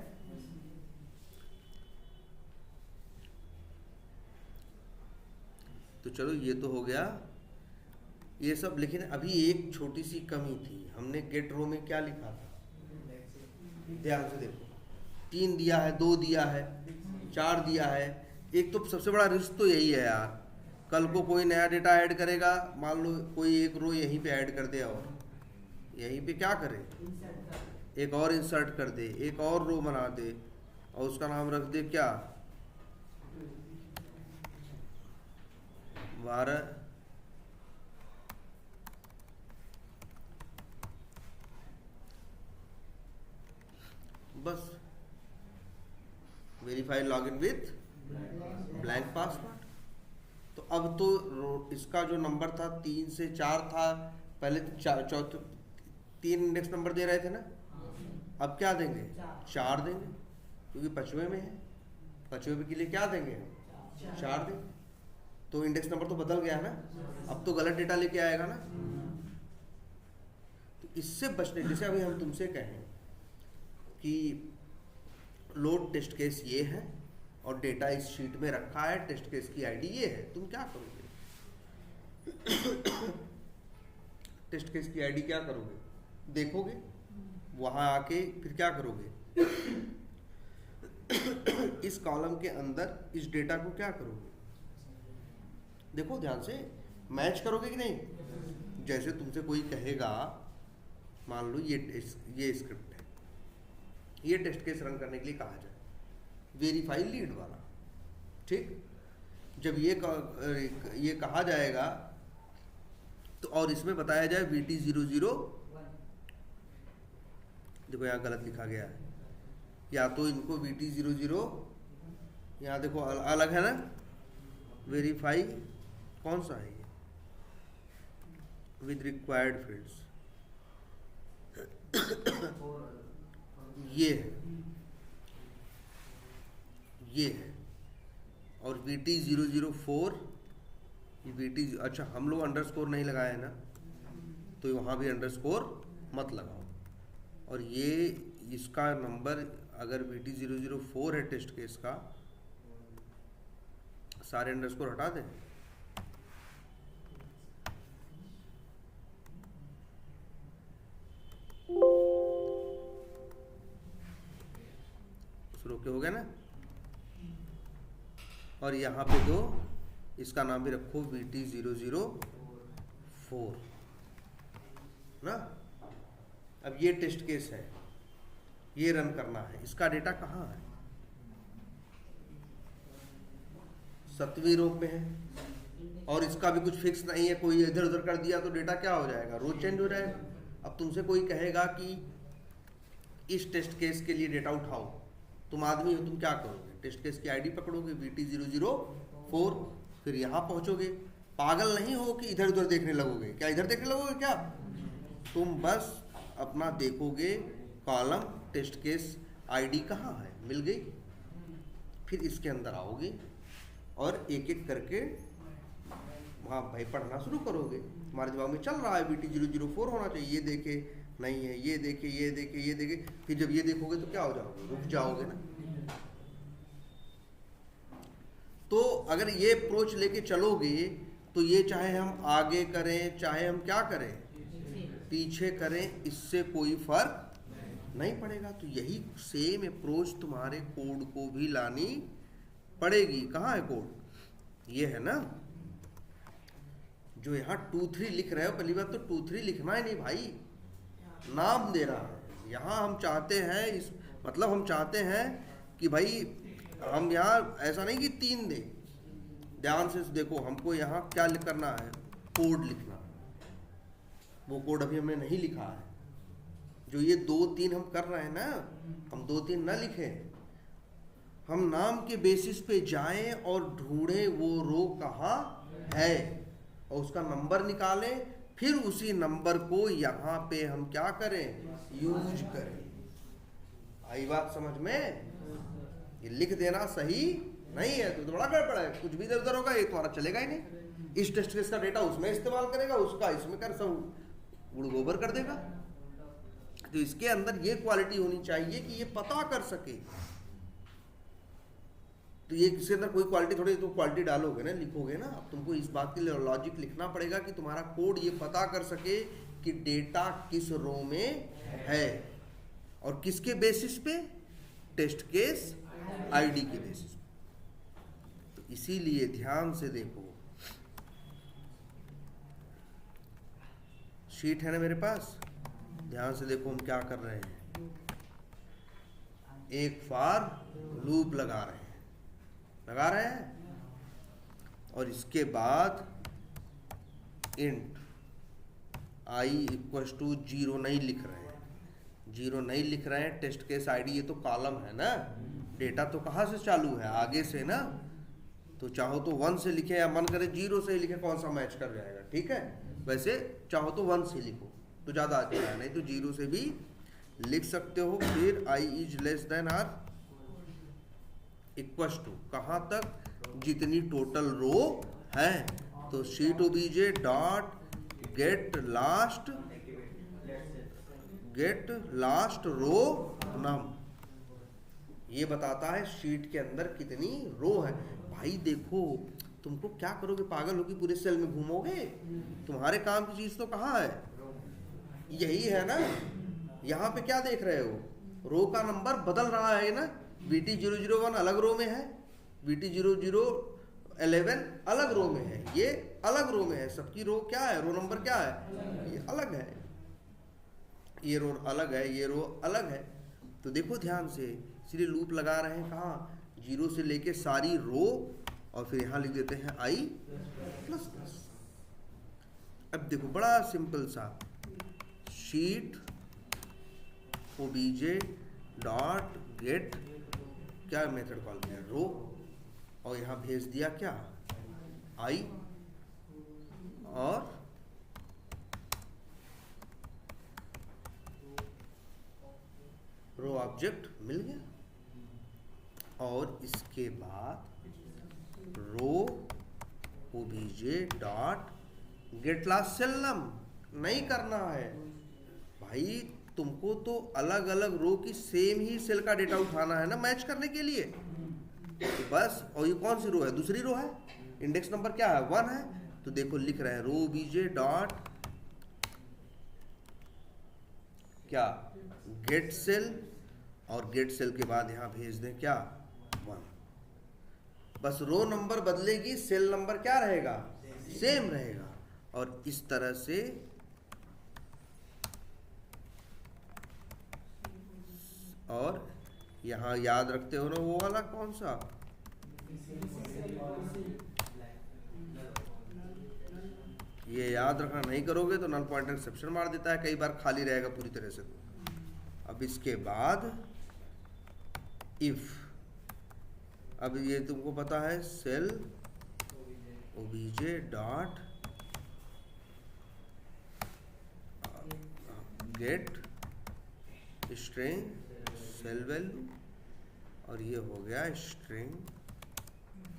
तो चलो ये तो हो गया ये सब। लेकिन अभी एक छोटी सी कमी थी, हमने गेट रो में क्या लिखा था, ध्यान से देखो, 3 दिया है, 2 दिया है, 4 दिया है। एक तो सबसे बड़ा रिस्क तो यही है यार, कल को कोई नया डेटा ऐड करेगा, मान लो कोई एक रो यहीं पे ऐड कर दे, और यहीं पे क्या करे, एक और इंसर्ट कर दे, एक और रो बना दे, और उसका नाम रख दे क्या, 12। बस verify login with blank password. तो अब तो इसका जो नंबर था 3 से 4 था, पहले चौथे 3 इंडेक्स नंबर दे रहे थे ना, अब क्या देंगे, 4 देंगे, क्योंकि 5वें में है, 5वें के लिए क्या देंगे, 4 देंगे। तो इंडेक्स नंबर तो बदल गया ना, अब तो गलत डेटा लेके आएगा ना। तो इससे बचने, जैसे अभी हम तुमसे कहें कि लोड टेस्ट केस ये है और डेटा इस शीट में रखा है, टेस्ट केस की आईडी ये है, तुम क्या करोगे, टेस्ट केस की आईडी क्या करोगे, देखोगे, वहां आके फिर क्या करोगे, इस कॉलम के अंदर इस डेटा को क्या करोगे, देखो ध्यान से, मैच करोगे कि नहीं। जैसे तुमसे कोई कहेगा, मान लो ये स्क्रिप्ट है, ये टेस्ट केस रन करने के लिए कहा जाए, वेरीफाई लीड वाला, ठीक। जब ये कहा जाएगा तो, और इसमें बताया जाए VT00, देखो यहाँ गलत लिखा गया है, या तो इनको VT00, यहाँ देखो अलग है ना, वेरीफाई कौन सा है ये, विद रिक्वायर्ड फील्ड्स, ये है, और VT004, ये अच्छा हम लोग अंडरस्कोर नहीं लगाए हैं ना, तो वहाँ भी अंडरस्कोर मत लगाओ। और ये इसका नंबर अगर VT004 है टेस्ट केस का, सारे अंडरस्कोर हटा दें, रोके हो गया ना। और यहाँ पे दो, इसका नाम भी रखो VT004 ना। अब ये टेस्ट केस है, ये रन करना है, इसका डेटा कहाँ है, 7वीं रो पे है, और इसका भी कुछ फिक्स नहीं है, कोई इधर उधर कर दिया तो डेटा क्या हो जाएगा, रोज चेंज हो जाएगा। अब तुमसे कोई कहेगा कि इस टेस्ट केस के लिए डेटा उठाओ, तुम आदमी हो, तुम क्या करोगे, टेस्ट केस की आईडी पकड़ोगे VT004, फिर यहाँ पहुँचोगे। पागल नहीं हो कि इधर उधर देखने लगोगे, क्या इधर देखने लगोगे क्या, तुम बस अपना देखोगे कॉलम टेस्ट केस आईडी कहाँ है, मिल गई, फिर इसके अंदर आओगे और एक एक करके वहाँ भाई पढ़ना शुरू करोगे। तुम्हारे दिमाग में चल रहा है VT004 होना चाहिए, ये देखे नहीं है, ये देखे, ये देखे, ये देखे, फिर जब ये देखोगे तो क्या हो जाओगे, रुक जाओगे ना। तो अगर ये अप्रोच लेके चलोगे तो ये चाहे हम आगे करें, चाहे हम क्या करें, पीछे करें, इससे कोई फर्क नहीं पड़ेगा। तो यही सेम अप्रोच तुम्हारे कोड को भी लानी पड़ेगी। कहाँ है कोड, ये है ना, जो यहाँ 2-3 लिख रहे हो, पहली बात तो 2-3 लिखना ही नहीं भाई, नाम दे रहा है। यहाँ हम चाहते हैं मतलब हम चाहते हैं कि भाई हम यहाँ ऐसा नहीं कि 3 दे, ध्यान से देखो, हमको यहाँ क्या करना है, कोड लिखना। वो कोड अभी हमने नहीं लिखा है, जो ये 2 3 हम कर रहे हैं ना, हम 2 3 ना लिखें, हम नाम के बेसिस पे जाएं और ढूंढें वो रो कहाँ है और उसका नंबर निकालें, फिर उसी नंबर को यहाँ पे हम क्या करें, यूज करें। आई बात समझ में? ये लिख देना सही नहीं है तो बड़ा गड़बड़ है, कुछ भी इधर उधर होगा, ये तुम्हारा चलेगा ही नहीं। इस टेस्ट केस का डेटा उसमें इस्तेमाल करेगा, उसका इसमें कर, सब उड़ गोबर कर देगा। तो इसके अंदर ये क्वालिटी होनी चाहिए कि ये पता कर सके। तो ये इसके अंदर कोई क्वालिटी थोड़ी, तो क्वालिटी डालोगे ना, लिखोगे ना, अब तुमको इस बात के लिए लॉजिक लिखना पड़ेगा कि तुम्हारा कोड ये पता कर सके कि डेटा किस रो में है और किसके बेसिस पे, टेस्ट केस आईडी के बेसिस पे। तो इसीलिए ध्यान से देखो, शीट है ना मेरे पास, ध्यान से देखो हम क्या कर रहे हैं। एक फॉर लूप लगा रहे हैं और इसके बाद इंट i इक्वल टू 0 नहीं लिख रहे हैं, 0 नहीं लिख रहे हैं। टेस्ट केस आईडी ये तो कॉलम है ना, डेटा तो कहाँ से चालू है, आगे से ना। तो चाहो तो 1 से लिखे या मन करे 0 से ही लिखे, कौन सा मैच कर जाएगा, ठीक है। वैसे चाहो तो 1 से लिखो तो ज़्यादा अच्छा है, नहीं तो 0 से भी लिख सकते हो। फिर i is less than or equal to कहाँ तक, जितनी टोटल रो है। तो sheet OBJ dot get last row num, ये बताता है शीट के अंदर कितनी रो है। भाई देखो, तुमको क्या करोगे, पागल हो कि पूरे सेल में घूमोगे? तुम्हारे काम की चीज तो कहाँ है, यही है ना। यहाँ पे क्या देख रहे हो, रो का नंबर बदल रहा है ना। VT001 अलग रो में है, VT0011 अलग रो में है, ये अलग रो में है। सबकी रो क्या है, रो नंबर क्या है, ये अलग है। ये रो अलग है, ये रो अलग है। तो देखो ध्यान से, इसलिए लूप लगा रहे हैं कहाँ, 0 से लेके सारी रो, और फिर यहाँ लिख देते हैं i प्लस प्लस। अब देखो बड़ा सिंपल सा, शीट ओबीजे डॉट गेट, क्या मेथड कॉल किया, रो, और यहाँ भेज दिया क्या, i, और रो ऑब्जेक्ट मिल गया। और इसके बाद row OBJ dot get last cell num नहीं करना है भाई, तुमको तो अलग अलग रो की सेम ही सेल का डेटा उठाना है ना मैच करने के लिए, तो बस। और ये कौन सी रो है, दूसरी रो है, इंडेक्स नंबर क्या है, 1 है। तो देखो लिख रहे हैं रो ओबीजे डॉट क्या, गेट सेल, और गेट सेल के बाद यहां भेज दें क्या, 1। बस रो नंबर बदलेगी, सेल नंबर क्या रहेगा, सेम रहेगा। और इस तरह से और यहां याद रखते हो ना वो वाला कौन सा, ये याद रखना नहीं करोगे तो नल पॉइंटर एक्सेप्शन मार देता है, कई बार खाली रहेगा पूरी तरह से। अब इसके बाद इफ, अब ये तुमको पता है cell OBJ dot get string cell value, और ये हो गया स्ट्रिंग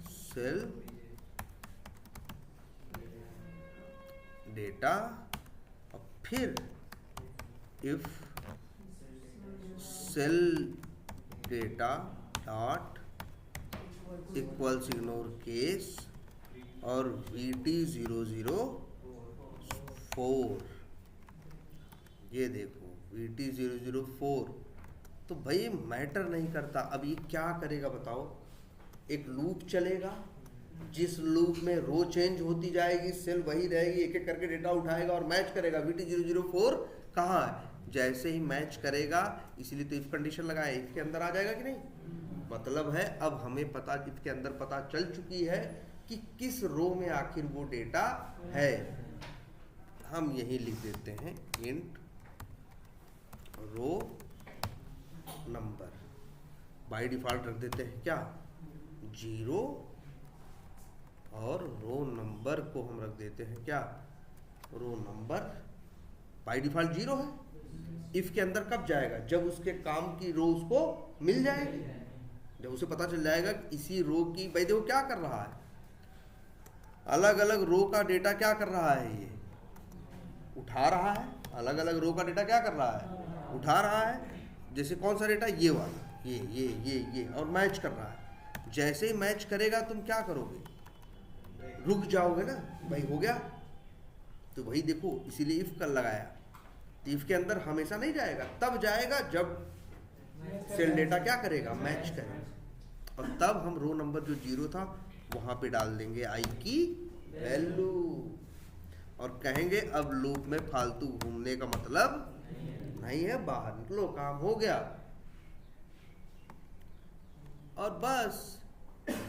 सेल डेटा। और फिर if cell data dot equals ignore case और VT004, ये देखो VT004, तो भाई मैटर नहीं करता। अब ये क्या करेगा बताओ, एक लूप चलेगा जिस लूप में रो चेंज होती जाएगी, सेल वही रहेगी, एक एक करके डेटा उठाएगा और मैच करेगा। VT004 कहाँ है, जैसे ही मैच करेगा, इसीलिए तो इफ कंडीशन लगाए, इफ के अंदर आ जाएगा कि नहीं, मतलब है अब हमें पता, इफ के अंदर पता चल चुकी है कि किस रो में आखिर वो डेटा है। हम यही लिख देते हैं int row number. By default रख देते हैं क्या 0 और रो नंबर को हम रख देते हैं क्या रो नंबर। बाय डिफॉल्ट 0 है। इफ के अंदर कब जाएगा जब उसके काम की रो उसको मिल जाएगी, जब उसे पता चल जाएगा कि इसी रो की, भाई देखो क्या कर रहा है, अलग अलग रो का डेटा क्या कर रहा है, ये उठा रहा है। अलग अलग रो का डेटा क्या कर रहा है उठा रहा है। जैसे कौन सा डेटा, ये वाला, ये और मैच कर रहा है। जैसे ही मैच करेगा तुम क्या करोगे, रुक जाओगे ना, भाई हो गया। तो वही देखो इसीलिए इफ कर लगाया। इफ के अंदर हमेशा नहीं जाएगा, तब जाएगा जब सेल डेटा क्या करेगा मैच करेगा। और तब हम रो नंबर जो 0 था वहां पे डाल देंगे आई की वैल्यू और कहेंगे अब लूप में फालतू घूमने का मतलब नहीं है, बाहर निकलो, काम हो गया। और बस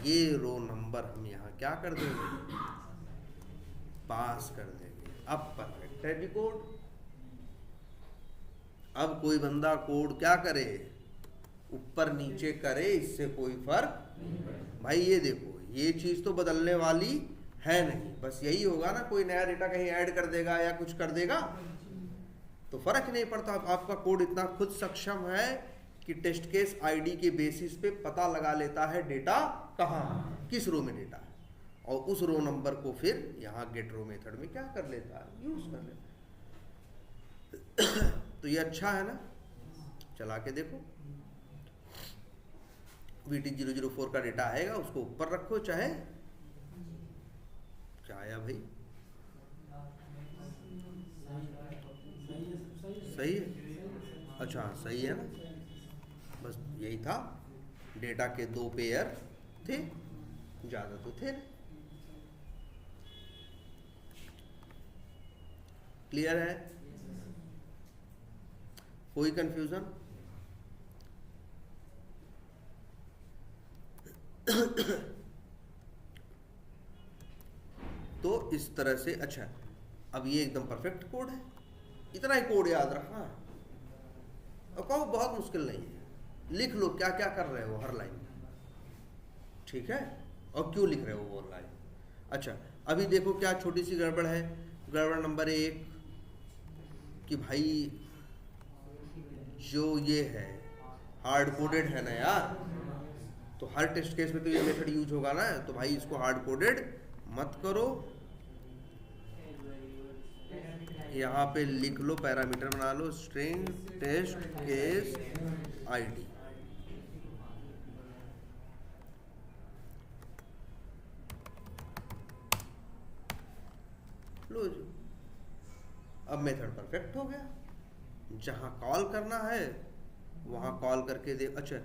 ये रो नंबर हम यहाँ क्या कर देंगे, पास कर देंगे। अब परफेक्ट है जी कोड। अब कोई बंदा कोड क्या करे, ऊपर नीचे करे, इससे कोई फर्क भाई। ये देखो ये चीज तो बदलने वाली है नहीं, बस यही होगा ना, कोई नया डेटा कहीं ऐड कर देगा या कुछ कर देगा तो फर्क नहीं पड़ता। आपका कोड इतना खुद सक्षम है कि टेस्ट केस आईडी के बेसिस पे पता लगा लेता है डेटा कहाँ, किस रो में डेटा है, और उस रो नंबर को फिर यहाँ गेट रो मेथड में क्या कर लेता है, यूज कर लेता है। तो ये अच्छा है ना, चला के देखो। VT004 का डेटा आएगा, उसको ऊपर रखो, चाहे क्या आया भाई, सही है, अच्छा सही है ना। बस यही था, डेटा के 2 पेयर थे, ज्यादा तो थे। क्लियर है, कोई कंफ्यूजन? तो इस तरह से, अच्छा अब ये एकदम परफेक्ट कोड है, इतना ही कोड याद रखना है। और कहो बहुत मुश्किल नहीं है, लिख लो क्या क्या कर रहे हो हर लाइन, ठीक है, और क्यों लिख रहे हो वो लाइन। अच्छा अभी देखो क्या छोटी सी गड़बड़ है। गड़बड़ नंबर 1 कि भाई जो ये है हार्ड कोडेड है ना यार, तो हर टेस्ट केस में तो ये मेथड यूज होगा ना, तो भाई इसको हार्ड कोडेड मत करो। यहाँ पे लिख लो, पैरामीटर बना लो, स्ट्रिंग टेस्ट केस आईडी। लो जी, अब मेथड परफेक्ट हो गया। जहां कॉल करना है वहां कॉल करके दे। अच्छा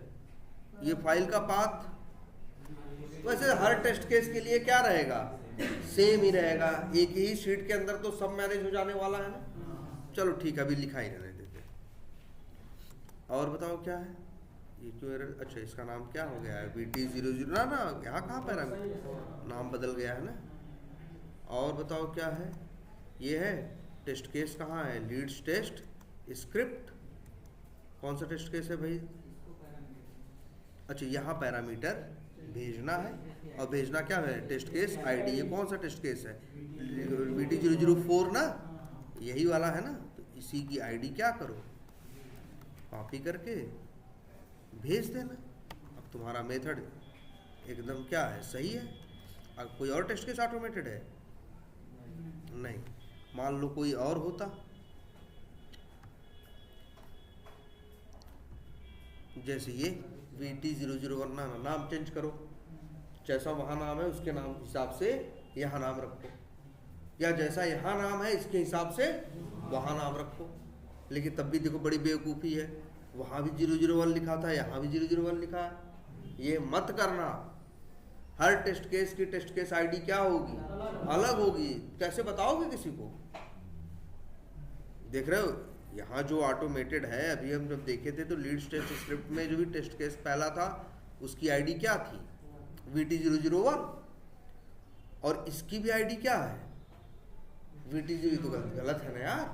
ये फाइल का पाथ वैसे हर टेस्ट केस के लिए क्या रहेगा, सेम ही रहेगा, एक ही शीट के अंदर तो सब मैनेज हो जाने वाला है ना। चलो ठीक है, अभी लिखा ही रहने देते। और बताओ क्या है ये, क्यों एरर? अच्छा इसका नाम क्या हो गया है, VT00 ना, यहाँ कहाँ पैरामीटर नाम बदल गया है ना। और बताओ क्या है, ये है टेस्ट केस कहाँ है, लीड्स टेस्ट स्क्रिप्ट। कौन सा टेस्ट केस है भाई? अच्छा यहाँ पैरामीटर भेजना है, और भेजना क्या है, टेस्ट केस आईडी। ये कौन सा टेस्ट केस है, VT004 ना, यही वाला है ना। तो इसी की आईडी क्या करो, कॉपी करके भेज देना। अब तुम्हारा मेथड एकदम क्या है, सही है। अब कोई और टेस्ट केस ऑटोमेटेड है नहीं, मान लो कोई और होता, जैसे ये VT001 ना, नाम चेंज करो, जैसा वहाँ नाम है उसके नाम हिसाब से यहाँ नाम रखो, या जैसा यहाँ नाम है इसके हिसाब से वहाँ नाम रखो। लेकिन तब भी देखो बड़ी बेवकूफ़ी है, वहाँ भी 001 लिखा था, यहाँ भी 001 लिखा है। ये मत करना। हर टेस्ट केस की टेस्ट केस आईडी क्या होगी, अलग होगी। कैसे बताओगे किसी को? देख रहे हो यहाँ जो ऑटोमेटेड है, अभी हम जब देखे थे तो लीड्स टेस्ट स्क्रिप्ट में जो भी टेस्ट केस पहला था उसकी आईडी क्या थी, VT001, और इसकी भी आईडी क्या है, VT0। तो गलत है ना यार।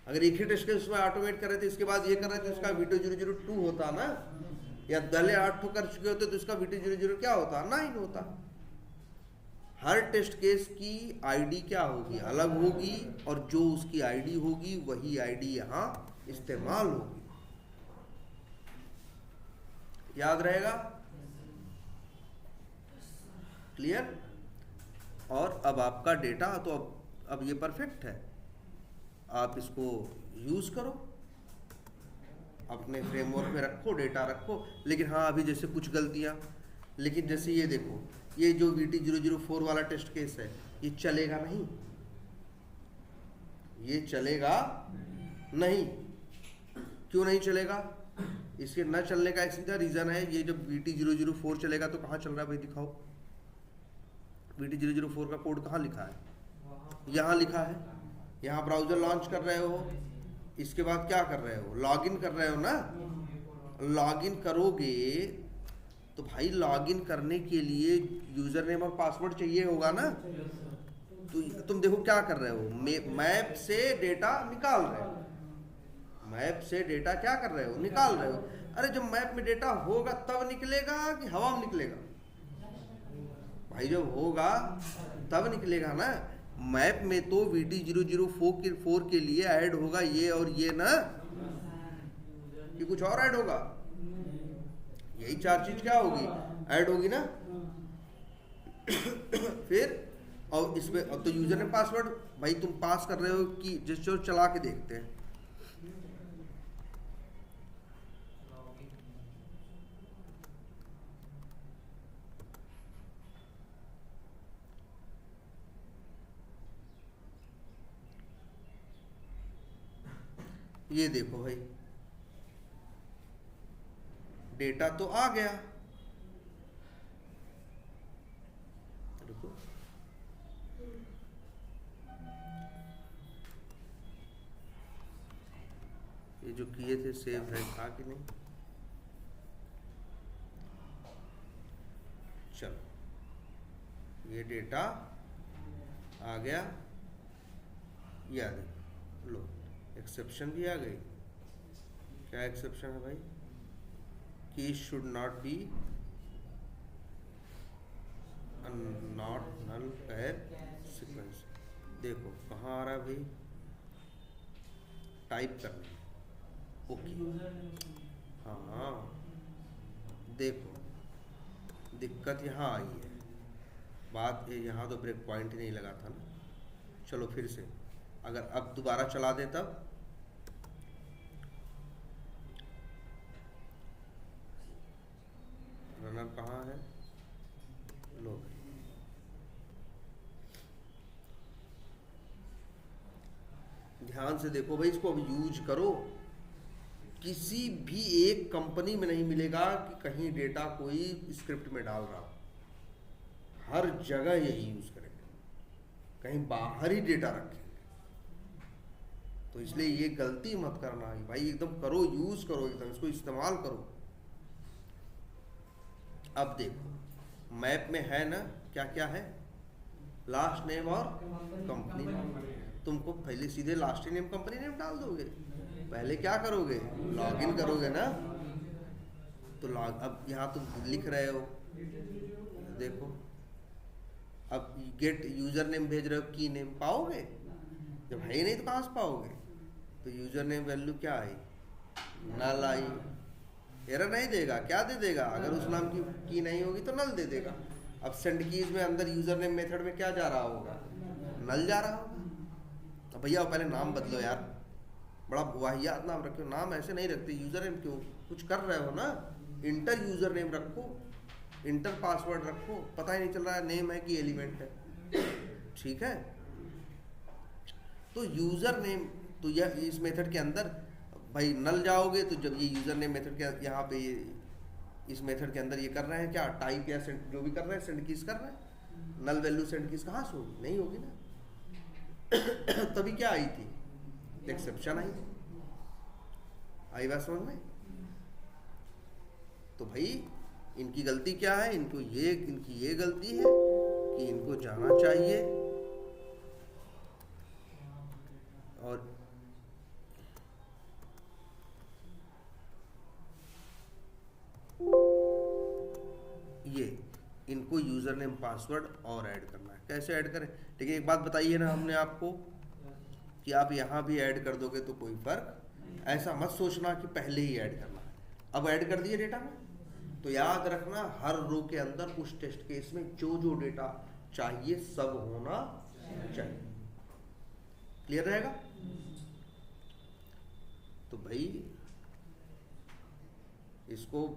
अगर एक ही टेस्ट केस उसमें ऑटोमेट कर रहे थे, इसके बाद ये कर रहे थे, उसका V2 002 होता ना, या पहले 8 ठो कर चुके होते तो इसका V2 00 क्या होता, 9 होता। हर टेस्ट केस की आईडी क्या होगी, अलग होगी, और जो उसकी आईडी होगी वही आईडी यहाँ इस्तेमाल होगी। याद रहेगा? क्लियर? और अब आपका डेटा तो अब ये परफेक्ट है, आप इसको यूज करो, अपने फ्रेमवर्क में रखो, डेटा रखो। लेकिन हाँ, अभी जैसे कुछ गलतियां, लेकिन जैसे ये देखो, ये जो VT 004 वाला टेस्ट केस है, ये चलेगा नहीं, ये चलेगा नहीं। क्यों नहीं चलेगा? इसके न चलने का एक सीधा रीजन है, ये जब VT 004 चलेगा तो कहाँ चल रहा है भाई, दिखाओ। VT 004 का कोड कहाँ लिखा है? यहाँ लिखा है। यहाँ ब्राउजर लॉन्च कर रहे हो, इसके बाद क्या कर रहे हो, लॉगिन कर रहे हो ना। लॉगिन करोगे तो भाई लॉगिन करने के लिए यूजर नेम और पासवर्ड चाहिए होगा ना। तो तुम देखो क्या कर रहे हो, मैप से डेटा निकाल रहे हो, मैप से डेटा क्या कर रहे हो, निकाल रहे हो। अरे जब मैप में डेटा होगा तब निकलेगा कि हवा में निकलेगा? भाई जब होगा तब निकलेगा ना। मैप में तो VT 004 के लिए ऐड होगा ये और ये ना, कि कुछ और ऐड होगा? यही चार चीज क्या होगी, ऐड होगी ना। फिर और इसमें अब तो यूजर ने पासवर्ड, भाई तुम पास कर रहे हो कि जिसको चला के देखते हैं। ये देखो भाई, डेटा तो आ गया, रुको, ये जो किए थे सेव है, था कि नहीं? चलो, ये डेटा आ गया, ये आ गया। लो, एक्सेप्शन भी आ गई। क्या एक्सेप्शन है भाई? Key should not be not null pair sequence. देखो कहाँ आ रहा है भाई, टाइप करना, ओके। हाँ देखो, दिक्कत यहाँ आई है, बात यहाँ तो ब्रेक पॉइंट ही नहीं लगा था ना। चलो फिर से, अगर अब दोबारा चला दें तब, रनर कहाँ है, लो ध्यान से देखो भाई, इसको अब यूज करो। किसी भी एक कंपनी में नहीं मिलेगा कि कहीं डेटा कोई स्क्रिप्ट में डाल रहा, हर जगह यही यूज करेंगे, कहीं बाहर ही डेटा रखेंगे। तो इसलिए ये गलती मत करना भाई, एकदम करो, यूज करो, एकदम इसको इस्तेमाल करो। अब देखो मैप में है ना, क्या क्या है, लास्ट नेम और कंपनी नेम। तुमको पहले सीधे लास्ट नेम कंपनी नेम डाल दोगे, पहले क्या करोगे, लॉगिन करोगे ना। तो अब यहाँ तुम लिख रहे हो, देखो अब गेट यूजर नेम भेज रहे हो, की नेम पाओगे? जब है ही नहीं तो कहाँ से पाओगे? तो यूजर नेम वैल्यू क्या आई, नल आई, एरर नहीं देगा, क्या दे देगा, अगर उस नाम की नहीं होगी तो नल दे देगा। अब सेंड कीज में अंदर यूजर नेम मेथड में क्या जा रहा होगा, नल जा रहा होगा। अब भैया पहले नाम बदलो यार, बड़ा वाहियात नाम रखो, नाम ऐसे नहीं रखते। यूजर नेम क्यों, कुछ कर रहे हो ना, इंटर यूजर नेम रखो, इंटर पासवर्ड रखो, पता ही नहीं चल रहा है नेम है कि एलिमेंट है, ठीक है। तो यूजर नेम, तो यह इस मेथड के अंदर भाई नल जाओगे तो जब ये यूजर नेम मेथड के यहाँ पे ये इस मेथड के अंदर ये कर रहे हैं क्या, टाइप या सेंड जो भी कर रहे हैं, सेंड कीज कर रहे हैं, नल वैल्यू सेंड कीज कहाँ से होगी, नहीं होगी ना। तभी क्या आई थी, एक्सेप्शन आई थी। आई बात समझ में? तो भाई इनकी गलती क्या है, इनकी ये गलती है कि इनको जाना चाहिए और ये इनको यूज़र नेम पासवर्ड और ऐड करना है। कैसे ऐड करें? ठीक है, एक बात बताइए ना हमने आपको कि आप यहाँ भी ऐड कर दोगे तो कोई फर्क, ऐसा मत सोचना कि पहले ही ऐड करना है। अब ऐड कर दिए डेटा में, तो याद रखना हर रो के अंदर उस टेस्ट केस में जो जो डेटा चाहिए सब होना चाहिए। क्लियर रहेगा? तो भाई इसको